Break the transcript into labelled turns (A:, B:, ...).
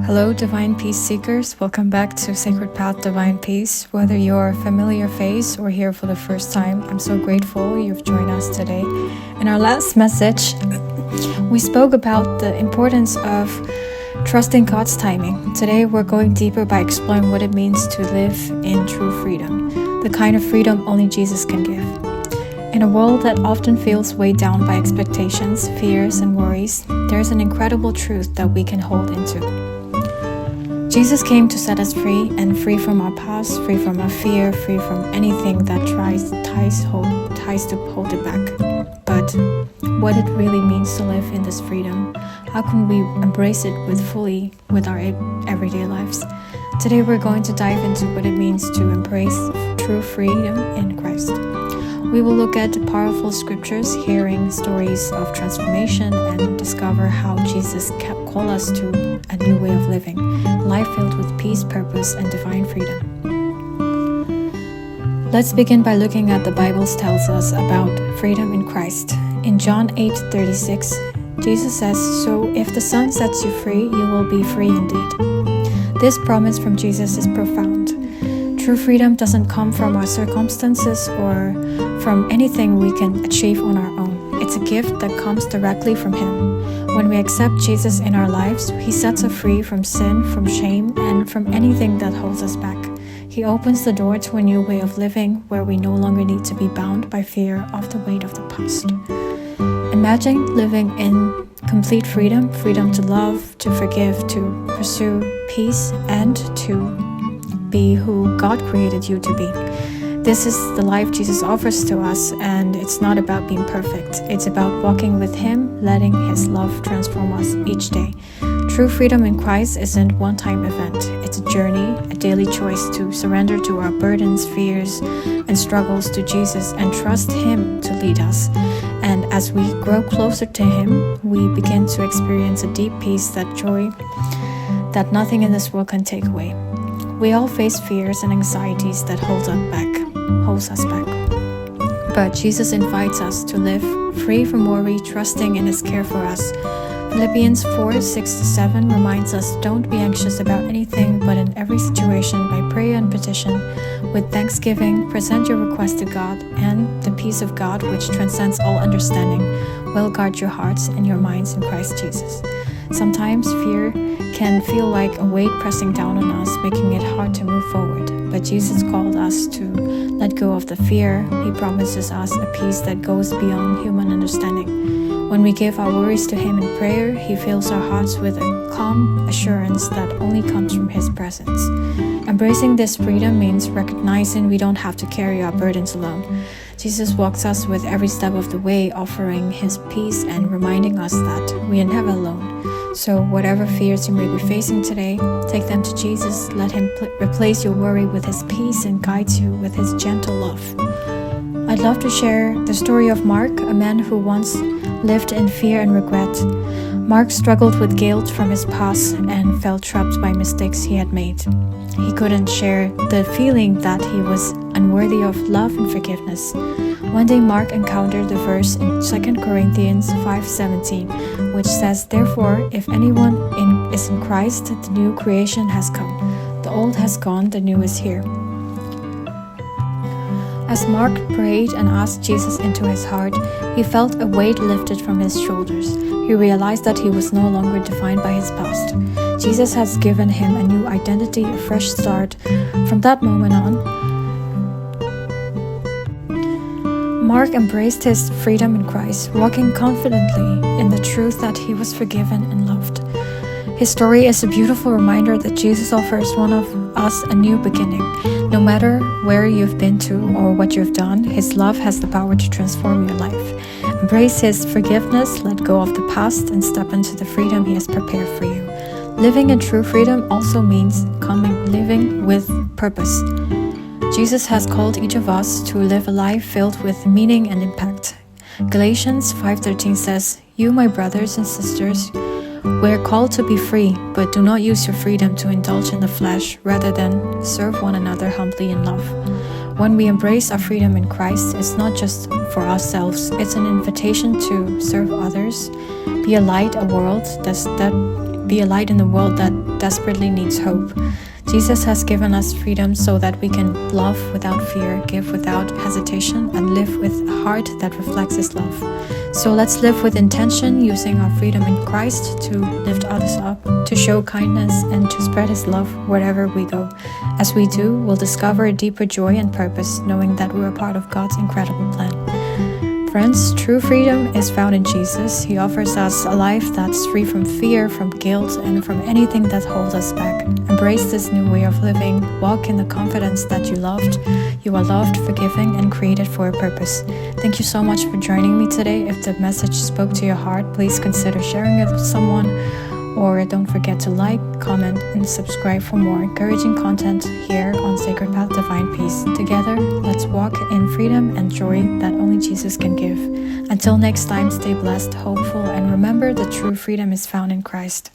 A: Hello, Divine Peace Seekers. Welcome back to Sacred Path Divine Peace. Whether you're a familiar face or here for the first time, I'm so grateful you've joined us today. In our last message, we spoke about the importance of trusting God's timing. Today, we're going deeper by exploring what it means to live in true freedom, the kind of freedom only Jesus can give. In a world that often feels weighed down by expectations, fears, and worries, there's an incredible truth that we can hold into. Jesus came to set us free, and free from our past, free from our fear, free from anything that tries to hold it back. But what it really means to live in this freedom, how can we embrace it with our everyday lives? Today we're going to dive into what it means to embrace true freedom in Christ. We will look at powerful scriptures, hearing stories of transformation, and discover how Jesus called us to a new way of living, life filled with peace, purpose, and divine freedom. Let's begin by looking at the Bible tells us about freedom in Christ. In John 8:36, Jesus says, "So if the Son sets you free, you will be free indeed." This promise from Jesus is profound. True freedom doesn't come from our circumstances or from anything we can achieve on our own. It's a gift that comes directly from Him. When we accept Jesus in our lives, He sets us free from sin, from shame, and from anything that holds us back. He opens the door to a new way of living where we no longer need to be bound by fear of the weight of the past. Imagine living in complete freedom to love, to forgive, to pursue peace, and to be who God created you to be. This is the life Jesus offers to us, and it's not about being perfect. It's about walking with Him, letting His love transform us each day. True freedom in Christ isn't a one-time event. It's a journey, a daily choice to surrender to our burdens, fears, and struggles to Jesus and trust Him to lead us. And as we grow closer to Him, we begin to experience a deep peace, that joy that nothing in this world can take away. We all face fears and anxieties that holds us back. But Jesus invites us to live free from worry, trusting in His care for us. Philippians 4:6-7 reminds us, "Don't be anxious about anything, but in every situation, by prayer and petition, with thanksgiving, present your request to God, and the peace of God, which transcends all understanding, will guard your hearts and your minds in Christ Jesus." Sometimes fear can feel like a weight pressing down on us, making it hard to move forward. But Jesus called us to let go of the fear. He promises us a peace that goes beyond human understanding. When we give our worries to Him in prayer, He fills our hearts with a calm assurance that only comes from His presence. Embracing this freedom means recognizing we don't have to carry our burdens alone. Jesus walks us with every step of the way, offering His peace and reminding us that we are never alone. So whatever fears you may be facing today, take them to Jesus. Let Him replace your worry with His peace and guide you with His gentle love. I'd love to share the story of Mark, a man who once lived in fear and regret. Mark struggled with guilt from his past and felt trapped by mistakes he had made. He couldn't share the feeling that he was unworthy of love and forgiveness. One day Mark encountered the verse in 2 Corinthians 5:17, which says, "Therefore, if anyone is in Christ, the new creation has come. The old has gone, the new is here." As Mark prayed and asked Jesus into his heart, he felt a weight lifted from his shoulders. He realized that he was no longer defined by his past. Jesus has given him a new identity, a fresh start. From that moment on, Mark embraced his freedom in Christ, walking confidently in the truth that he was forgiven and loved. His story is a beautiful reminder that Jesus offers one of us a new beginning. No matter where you've been to or what you've done, His love has the power to transform your life. Embrace His forgiveness, let go of the past, and step into the freedom He has prepared for you. Living in true freedom also means living with purpose. Jesus has called each of us to live a life filled with meaning and impact. Galatians 5:13 says, "You, my brothers and sisters, we're called to be free, but do not use your freedom to indulge in the flesh, rather than serve one another humbly in love." When we embrace our freedom in Christ, it's not just for ourselves, it's an invitation to serve others, be a light, a world that be a light in the world that desperately needs hope. Jesus has given us freedom so that we can love without fear, give without hesitation, and live with a heart that reflects His love. So let's live with intention, using our freedom in Christ to lift others up, to show kindness, and to spread His love wherever we go. As we do, we'll discover a deeper joy and purpose, knowing that we're a part of God's incredible plan. Friends, true freedom is found in Jesus. He offers us a life that's free from fear, from guilt, and from anything that holds us back. Embrace this new way of living. Walk in the confidence that you are loved, forgiven, and created for a purpose. Thank you so much for joining me today. If the message spoke to your heart, please consider sharing it with someone. Or don't forget to like, comment, and subscribe for more encouraging content here on Sacred Path Divine Peace. Together, let's walk in freedom and joy that only Jesus can give. Until next time, stay blessed, hopeful, and remember that true freedom is found in Christ.